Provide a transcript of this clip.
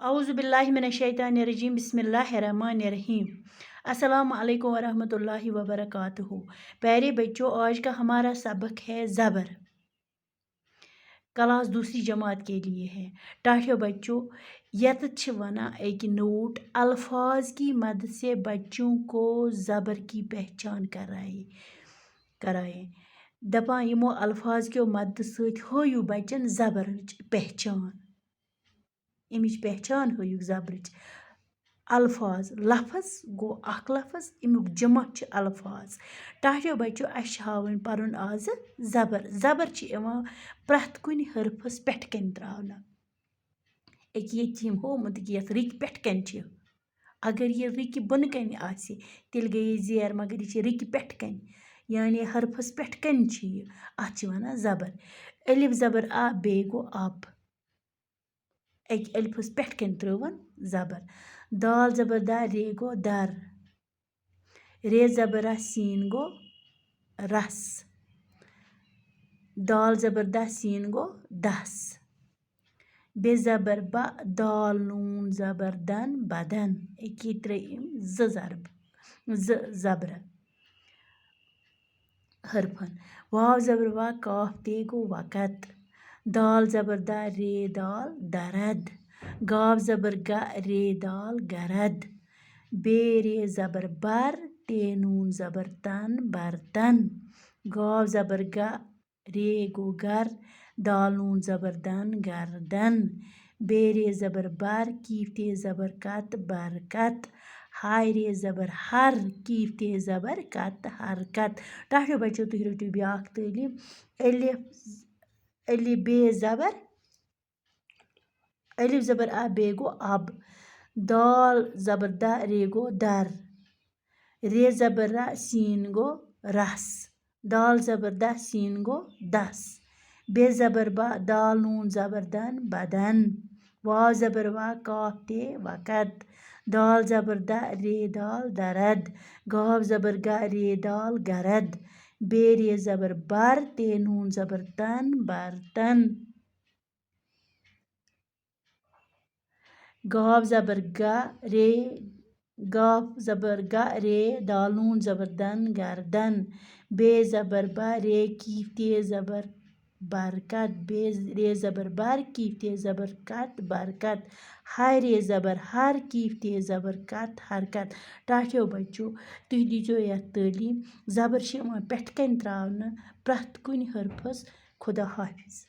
औज़ुबिल्लाहिमिनश्शैतानिर्रजीम बिस्मिल्लाहिर्रहमानिर्रहीम। अस्सलाम वालेकुम वरहमतुल्लाहि वबरकातुहू। प्यारे बच्चों, आज का हमारा सबक है ज़बर। क्लास दूसरी जमात के लिए है। टाठियो बच्चों, यत वना एक नोट अल्फाज की मदद से बच्चों को ज़बर की पहचान कराए। दपान यमो अल्फाज के मदद सहित होयु बच्चन ज़बर पहचान। इमिच पहचान होयुक ज़बरच। अल्फाज लफ्ज़ गो अख लफ्ज़, इमुक जमा अल्फाज। टाठियो बच्चों, हावन परन आज ज़बर। ज़बर प्रथ कुन हरफस पेट कन त्रावना। एक ये होमुत कि यथ रिक पेट कन छ। अगर ये रिक बन कन आसे तिल गई ज़ेर, मगर ये रिक पेट कन, यानी हरफस पेट कन छ ये, अथ वना ज़बर। अलिफ ज़बर आ बे गो अब। एक अलिफस पेट कन त्रवन ज़बर। दाल ज़बर दा रे गो दर। रे ज़बर आ सीन गो रस। दाल ज़बर दा सीन गो दस। बे ज़बर बा दाल नून ज़बर दन बदन। एक त्रेम ज़बर हरफन। वाव ज़बर वा काफ ते गो वक़्त। दाल ज़बर दा रे दाल दरद। गाव ज़बर गा रे दाल गरद। बे रे ज़बर बर ते नून ज़बर तन बर्तन। गाव ज़बर गा रे गो गर दाल नून ज़बर दन गर्दन। बे रे ज़बर बर कीफ ते ज़बर कत बरकत। हाय रे ज़बर हर कीफ ते ज़बर कत हरकत। टाठियो बच्चों, तुम रटो ब्याक तालीम। अलिफ बे ज़बर अलिफ ज़बर आ बे गो अब। दाल ज़बर दा रे गो दर। रे ज़बर रा सीन गो रस। दाल ज़बर दा सीन गो दस। बे ज़बर बा दाल नून ज़बर दन बदन। वाव ज़बर वा काफ ते वक़्त। दाल ज़बर दा रे दाल दरद। गाव ज़बर गा रे दाल गरद। बे रे ज़बर बर ते नून ज़बर तन बर्तन। गाव ज़बर गा रे गाफ ज़बर गा रे दाल नून ज़बर दन गर्दन। बे ज़बर बा रे कीफ ते ज़बर बरकत। बे रे ज़बर बर कीफ ते ज़बर कत बरकत। हाय रे ज़बर हर कीफ ते ज़बर कत हरकत। टाठियो बच्चों, तुम दीजो यथ तालीम। ज़बर पेट कन त्रावना प्रथ कुन हरफस। खुदा हाफिज।